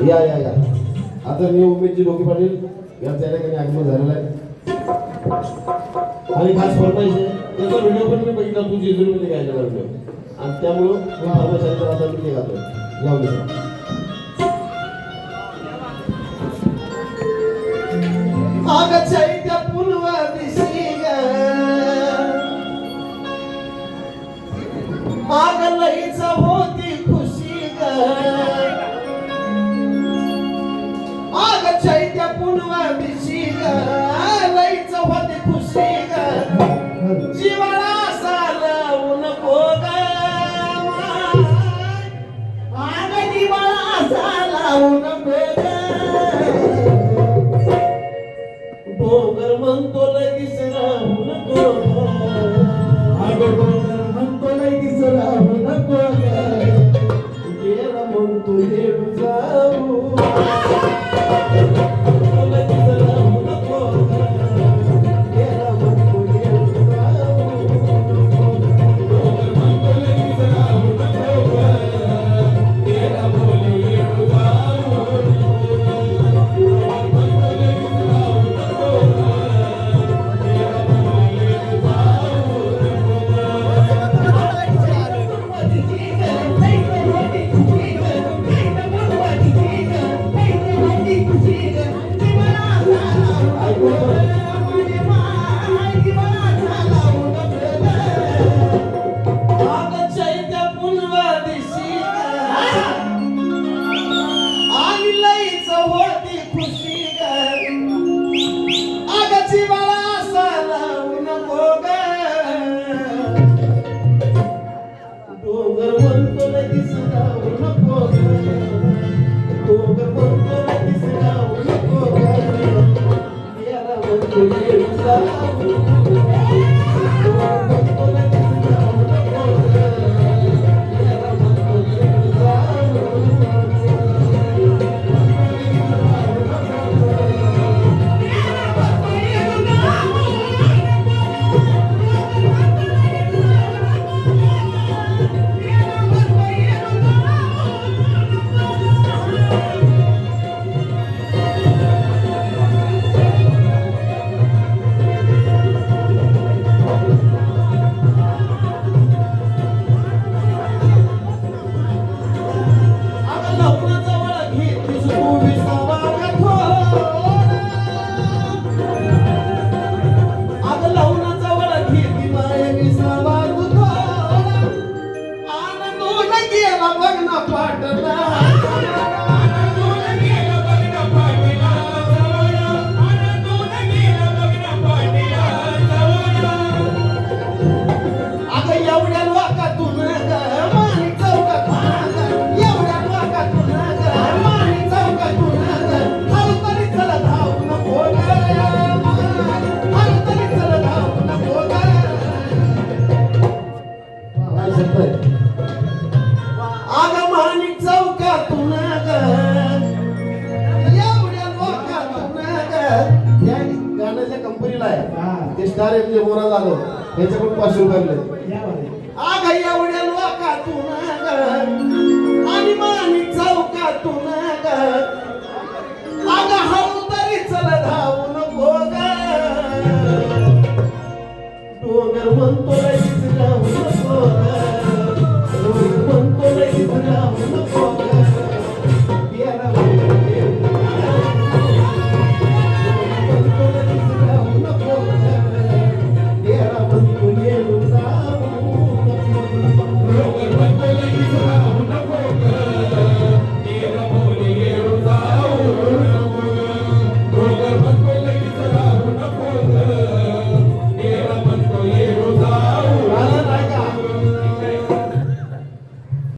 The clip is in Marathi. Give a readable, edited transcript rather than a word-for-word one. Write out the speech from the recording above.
या या या आता मी उमेदजी डोके पाटील यांच्या या ठिकाणी आगमन झालेलं आहे आणि खास फरमाईश आहे त्याचा व्हिडिओ पण मी बघितला तू जेजुरीमध्ये घ्यायला व्हिडिओ आणि त्यामुळं मी फरमाईशांचा आता मी ते गातोय जाऊ दे आग चैत्य पुनवा दिसी ग आग लईच होती खुशी ग आग चैत्य पुनवा दिसी ग लईच होती खुशी ग जीवाला सालवून ग आग जीवाला सालवून ग डोंगर म्हणतो लगेच राहू नको डोंगर म्हणतो लगेच राहू नको गेला म्हणतो येऊ जाऊ लगेच राहू नको गेला म्हणतो येऊ जाऊ डोंगर म्हणतो लगेच राहू नको गेला बोले येऊ जाऊ ते स्टार म्हणजे मोरा झालं त्याच्याकडून 500 रुपये आणले. आ घ्या एवढ्या लोकातून